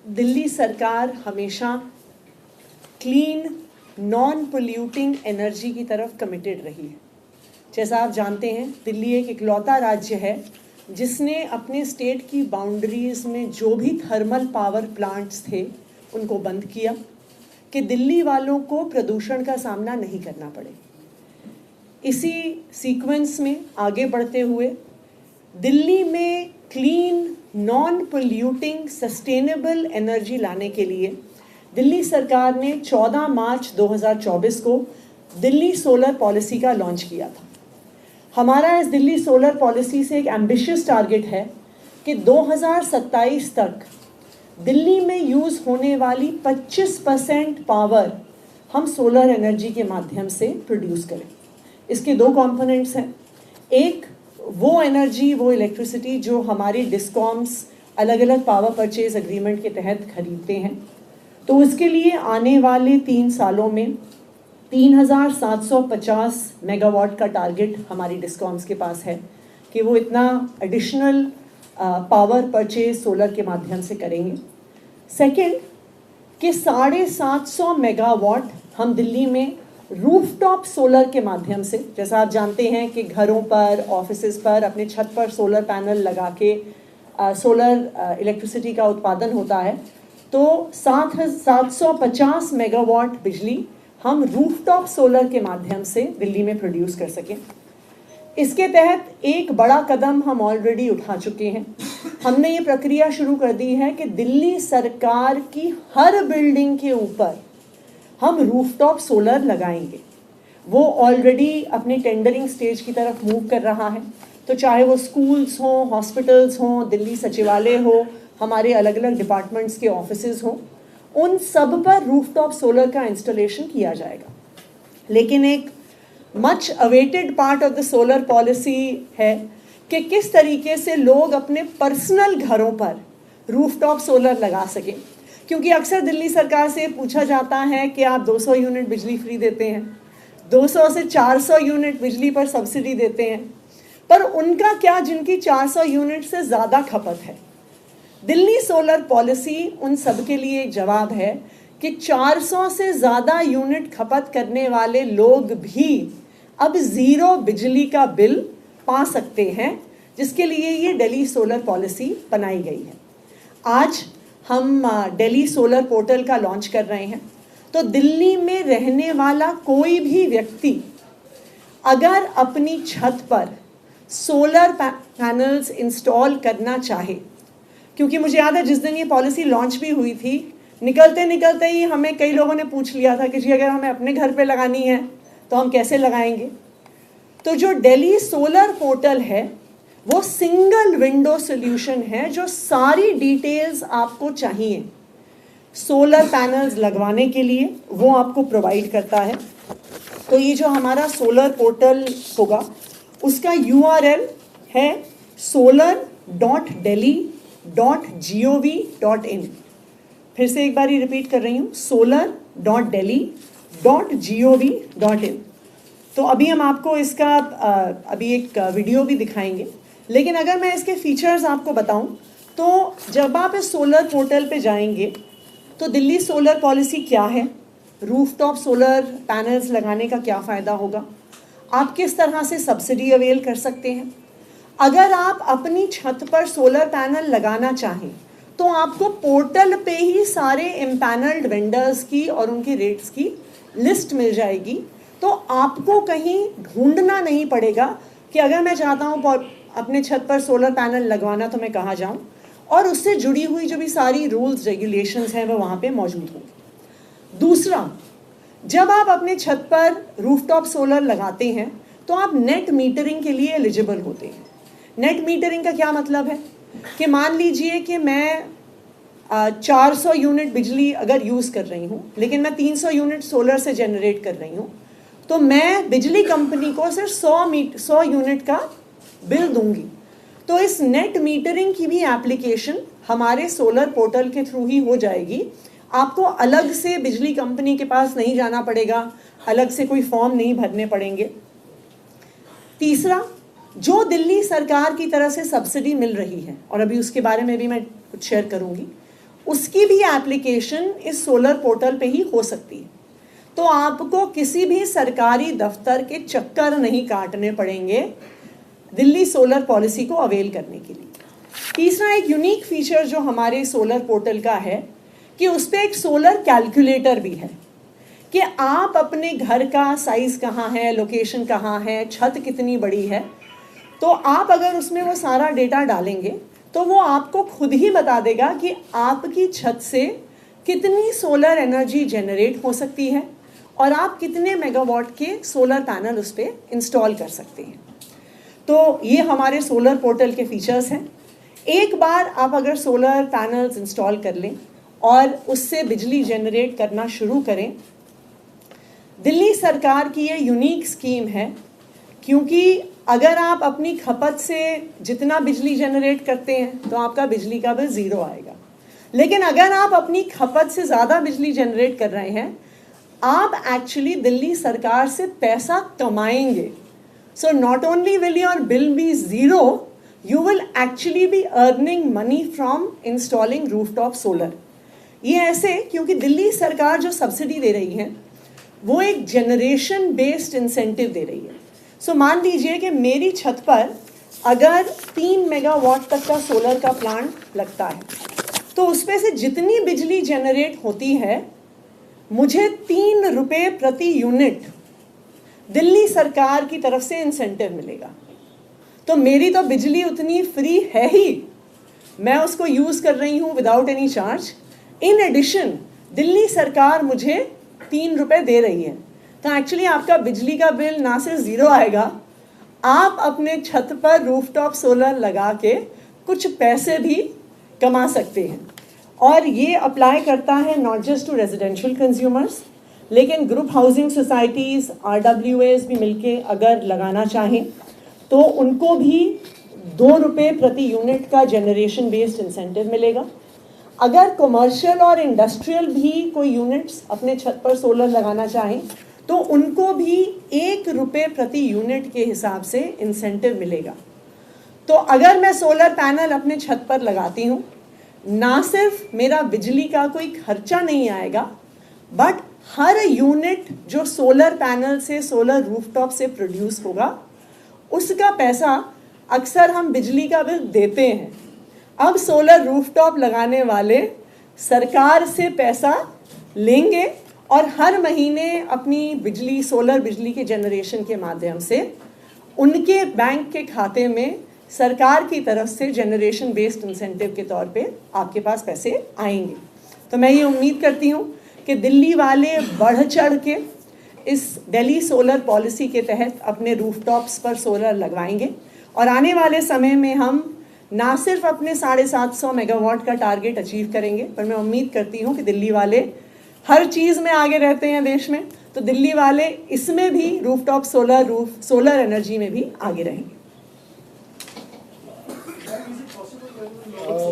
दिल्ली सरकार हमेशा clean non polluting energy की तरफ कमिटेड रही है। जैसा आप जानते हैं, दिल्ली एक इकलौता राज्य है जिसने अपने स्टेट की बाउंड्रीज़ में जो भी थर्मल पावर प्लांट्स थे उनको बंद किया कि दिल्ली वालों को प्रदूषण का सामना नहीं करना पड़े। इसी सीक्वेंस में आगे बढ़ते हुए दिल्ली में clean non polluting sustainable energy लाने के लिए दिल्ली सरकार ने 14 मार्च 2024 को दिल्ली सोलर पॉलिसी का लॉन्च किया था। हमारा इस दिल्ली सोलर पॉलिसी से एक एम्बिशियस टारगेट है कि 2027 तक दिल्ली में यूज़ होने वाली 25% पावर हम सोलर एनर्जी के माध्यम से प्रोड्यूस करें। इसके दो कंपोनेंट्स हैं। एक वो एनर्जी, वो इलेक्ट्रिसिटी जो हमारी डिस्कॉम्स अलग अलग पावर परचेज एग्रीमेंट के तहत खरीदते हैं, तो उसके लिए आने वाले 3 सालों में 3750 मेगावाट का टारगेट हमारी डिस्कॉम्स के पास है कि वो इतना एडिशनल पावर परचेज सोलर के माध्यम से करेंगे। सेकंड, कि 750 मेगावाट हम दिल्ली में रूफटॉप सोलर के माध्यम से, जैसा आप जानते हैं कि घरों पर, ऑफिसेज पर अपने छत पर सोलर पैनल लगा के सोलर इलेक्ट्रिसिटी का उत्पादन होता है, तो 750 मेगावाट बिजली हम रूफटॉप सोलर के माध्यम से दिल्ली में प्रोड्यूस कर सकें। इसके तहत एक बड़ा कदम हम ऑलरेडी उठा चुके हैं। हमने ये प्रक्रिया शुरू कर दी है कि दिल्ली सरकार की हर बिल्डिंग के ऊपर हम रूफटॉप सोलर लगाएंगे। वो ऑलरेडी अपनी टेंडरिंग स्टेज की तरफ मूव कर रहा है। तो चाहे वो स्कूल्स हों, हॉस्पिटल्स हों, दिल्ली सचिवालय हो, हमारे अलग अलग डिपार्टमेंट्स के ऑफिसेज हों, उन सब पर रूफटॉप सोलर का इंस्टॉलेशन किया जाएगा। लेकिन एक much awaited part of the solar policy है कि किस तरीके से लोग अपने पर्सनल घरों पर रूफटॉप सोलर लगा सकें। क्योंकि अक्सर दिल्ली सरकार से पूछा जाता है कि आप 200 यूनिट बिजली फ्री देते हैं, 200 से 400 यूनिट बिजली पर सब्सिडी देते हैं, पर उनका क्या जिनकी 400 यूनिट से ज़्यादा खपत है। दिल्ली सोलर पॉलिसी उन सब के लिए एक जवाब है कि 400 से ज़्यादा यूनिट खपत करने वाले लोग भी अब ज़ीरो बिजली का बिल पा सकते हैं, जिसके लिए ये दिल्ली सोलर पॉलिसी बनाई गई है। आज हम दिल्ली सोलर पोर्टल का लॉन्च कर रहे हैं। तो दिल्ली में रहने वाला कोई भी व्यक्ति अगर अपनी छत पर सोलर पैनल्स इंस्टॉल करना चाहे, क्योंकि मुझे याद है जिस दिन ये पॉलिसी लॉन्च भी हुई थी, निकलते निकलते ही हमें कई लोगों ने पूछ लिया था कि जी अगर हमें अपने घर पे लगानी है तो हम कैसे लगाएंगे। तो जो दिल्ली सोलर पोर्टल है वो सिंगल विंडो सॉल्यूशन है जो सारी डिटेल्स आपको चाहिए सोलर पैनल्स लगवाने के लिए वो आपको प्रोवाइड करता है। तो ये जो हमारा सोलर पोर्टल होगा उसका URL है solar.delhi.gov.in। फिर से एक बार ही रिपीट कर रही हूँ, solar.delhi.gov.in। तो अभी हम आपको इसका अभी एक वीडियो भी दिखाएंगे। लेकिन अगर मैं इसके फीचर्स आपको बताऊं, तो जब आप इस सोलर पोर्टल पे जाएंगे तो दिल्ली सोलर पॉलिसी क्या है, रूफटॉप सोलर पैनल्स लगाने का क्या फ़ायदा होगा, आप किस तरह से सब्सिडी अवेल कर सकते हैं। अगर आप अपनी छत पर सोलर पैनल लगाना चाहें तो आपको पोर्टल पे ही सारे इम्पैनल्ड वेंडर्स की और उनके रेट्स की लिस्ट मिल जाएगी। तो आपको कहीं ढूंढना नहीं पड़ेगा कि अगर मैं चाहता हूँ अपने छत पर सोलर पैनल लगवाना तो मैं कहाँ जाऊँ, और उससे जुड़ी हुई जो भी सारी रूल्स रेगुलेशंस हैं वो वहाँ पे मौजूद होंगे। दूसरा, जब आप अपने छत पर रूफटॉप सोलर लगाते हैं तो आप नेट मीटरिंग के लिए एलिजिबल होते हैं। नेट मीटरिंग का क्या मतलब है कि मान लीजिए कि मैं 400 यूनिट बिजली अगर यूज़ कर रही हूँ, लेकिन मैं 300 यूनिट सोलर से जनरेट कर रही हूँ, तो मैं बिजली कंपनी को सिर्फ 100 यूनिट का बिल दूंगी। तो इस नेट मीटरिंग की भी एप्लीकेशन हमारे सोलर पोर्टल के थ्रू ही हो जाएगी। आपको अलग से बिजली कंपनी के पास नहीं जाना पड़ेगा, अलग से कोई फॉर्म नहीं भरने पड़ेंगे। तीसरा, जो दिल्ली सरकार की तरफ से सब्सिडी मिल रही है, और अभी उसके बारे में भी मैं कुछ शेयर करूंगी, उसकी भी एप्लीकेशन इस सोलर पोर्टल पे ही हो सकती है। तो आपको किसी भी सरकारी दफ्तर के चक्कर नहीं काटने पड़ेंगे दिल्ली सोलर पॉलिसी को अवेल करने के लिए। तीसरा एक यूनिक फीचर जो हमारे सोलर पोर्टल का है कि उस पर एक सोलर कैलकुलेटर भी है कि आप अपने घर का साइज़ कहाँ है, लोकेशन कहाँ है, छत कितनी बड़ी है, तो आप अगर उसमें वो सारा डेटा डालेंगे तो वो आपको खुद ही बता देगा कि आपकी छत से कितनी सोलर एनर्जी जनरेट हो सकती है और आप कितने मेगावाट के सोलर पैनल उस पर इंस्टॉल कर सकते हैं। तो ये हमारे सोलर पोर्टल के फीचर्स हैं। एक बार आप अगर सोलर पैनल्स इंस्टॉल कर लें और उससे बिजली जनरेट करना शुरू करें, दिल्ली सरकार की ये यूनिक स्कीम है, क्योंकि अगर आप अपनी खपत से जितना बिजली जनरेट करते हैं तो आपका बिजली का बिल ज़ीरो आएगा, लेकिन अगर आप अपनी खपत से ज़्यादा बिजली जनरेट कर रहे हैं आप एक्चुअली दिल्ली सरकार से पैसा कमाएंगे। So not only will your bill be zero, you will actually be earning money from installing rooftop solar। ये ऐसे क्योंकि दिल्ली सरकार जो सब्सिडी दे रही है वो एक जनरेशन बेस्ड इंसेंटिव दे रही है। सो मान लीजिए कि मेरी छत पर अगर 3 मेगावाट तक का सोलर का प्लांट लगता है तो उसमें से जितनी बिजली जनरेट होती है मुझे 3 रुपये प्रति यूनिट दिल्ली सरकार की तरफ से इंसेंटिव मिलेगा। तो मेरी तो बिजली उतनी फ्री है ही, मैं उसको यूज़ कर रही हूँ without any charge. In addition Delhi सरकार मुझे 3 रुपये दे रही है। तो एक्चुअली आपका बिजली का बिल ना सिर्फ ज़ीरो आएगा, आप अपने छत पर रूफटॉप सोलर लगा के कुछ पैसे भी कमा सकते हैं। और ये अप्लाई करता है not just to residential consumers, लेकिन ग्रुप हाउसिंग सोसाइटीज़, RWAs भी मिलके अगर लगाना चाहें तो उनको भी 2 रुपये प्रति यूनिट का जनरेशन बेस्ड इंसेंटिव मिलेगा। अगर कमर्शियल और इंडस्ट्रियल भी कोई यूनिट्स अपने छत पर सोलर लगाना चाहें तो उनको भी 1 रुपये प्रति यूनिट के हिसाब से इंसेंटिव मिलेगा। तो अगर मैं सोलर पैनल अपने छत पर लगाती हूँ, ना सिर्फ मेरा बिजली का कोई खर्चा नहीं आएगा, बट हर यूनिट जो सोलर पैनल से, सोलर रूफटॉप से प्रोड्यूस होगा उसका पैसा अक्सर हम बिजली का बिल देते हैं। अब सोलर रूफटॉप लगाने वाले सरकार से पैसा लेंगे और हर महीने अपनी बिजली, सोलर बिजली के जनरेशन के माध्यम से उनके बैंक के खाते में सरकार की तरफ से जनरेशन बेस्ड इंसेंटिव के तौर पे आपके पास पैसे आएंगे। तो मैं ये उम्मीद करती हूँ कि दिल्ली वाले बढ़ चढ़ के इस दिल्ली सोलर पॉलिसी के तहत अपने रूफटॉप्स पर सोलर लगवाएंगे और आने वाले समय में हम ना सिर्फ अपने 750 मेगावाट का टारगेट अचीव करेंगे, पर मैं उम्मीद करती हूँ कि दिल्ली वाले हर चीज़ में आगे रहते हैं देश में, तो दिल्ली वाले इसमें भी रूफटॉप सोलर एनर्जी में भी आगे रहेंगे।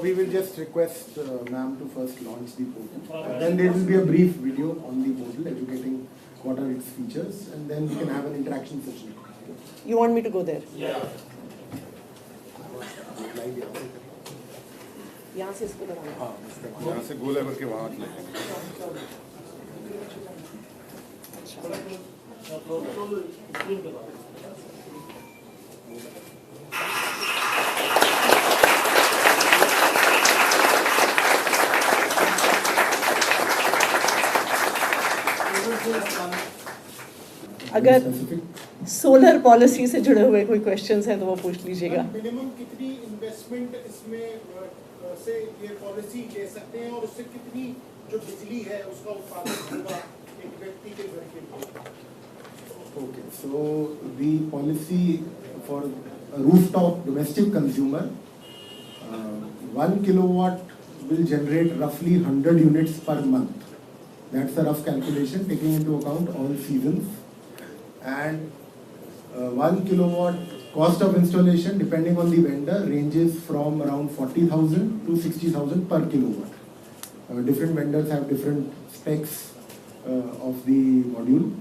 We will just request ma'am to first launch the portal. Then there will be a brief video on the portal educating what are its features, and then we can have an interaction session. You want me to go there? Yeah. यहाँ से इसको लगाना। हाँ, यहाँ से गोला करके वहाँ अगर सोलर पॉलिसी से जुड़े हुए कोई क्वेश्चंस हैं तो वो पूछ लीजिएगा। मिनिमम कितनी इन्वेस्टमेंट इसमें से ये पॉलिसी ले सकते हैं और उससे कितनी जो बिजली है उसका उत्पादन होगा एक व्यक्ति के घर के लिए? Okay, so the policy for a rooftop domestic consumer, 1 kilowatt will generate roughly 100 units per month. That's a rough calculation taking into account all seasons. And 1 kilowatt cost of installation depending on the vendor ranges from around 40,000 to 60,000 per kilowatt. Different vendors have different specs of the module.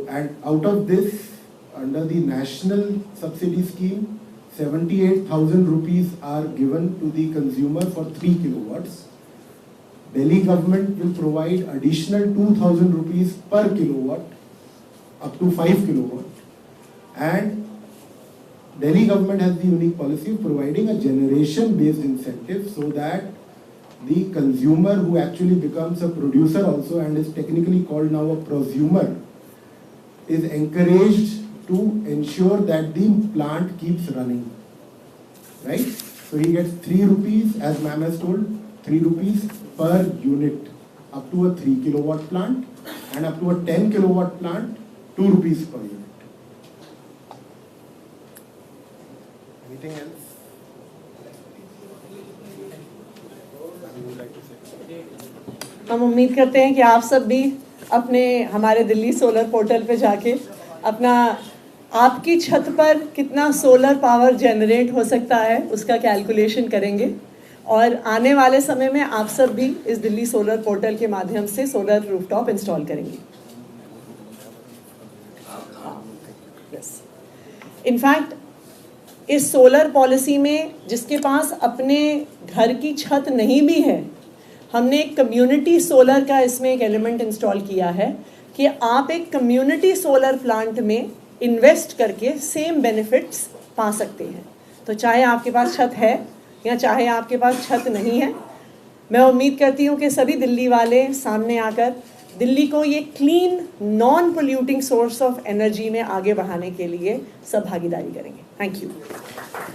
And out of this, under the national subsidy scheme, 78,000 rupees are given to the consumer for 3 kilowatts. Delhi government will provide additional 2,000 rupees per kilowatt, up to 5 kilowatt. And Delhi government has the unique policy of providing a generation-based incentive so that the consumer who actually becomes a producer also and is technically called now a prosumer is encouraged to ensure that the plant keeps running, right? So he gets 3 rupees, as ma'am has told, 3 rupees per unit up to a 3 kilowatt plant, and up to a 10 kilowatt plant, 2 rupees per unit. Anything else? You would like to say? हम उम्मीद करते हैं कि आप सब भी अपने हमारे दिल्ली सोलर पोर्टल पे जाके अपना आपकी छत पर कितना सोलर पावर जनरेट हो सकता है उसका कैलकुलेशन करेंगे और आने वाले समय में आप सब भी इस दिल्ली सोलर पोर्टल के माध्यम से सोलर रूफटॉप इंस्टॉल करेंगे। इनफैक्ट इस सोलर पॉलिसी में जिसके पास अपने घर की छत नहीं भी है, हमने एक कम्युनिटी सोलर का इसमें एक एलिमेंट इंस्टॉल किया है कि आप एक कम्युनिटी सोलर प्लांट में इन्वेस्ट करके सेम बेनिफिट्स पा सकते हैं। तो चाहे आपके पास छत है या चाहे आपके पास छत नहीं है, मैं उम्मीद करती हूँ कि सभी दिल्ली वाले सामने आकर दिल्ली को ये clean non polluting source of energy में आगे बढ़ाने के लिए सब भागीदारी करेंगे। Thank you.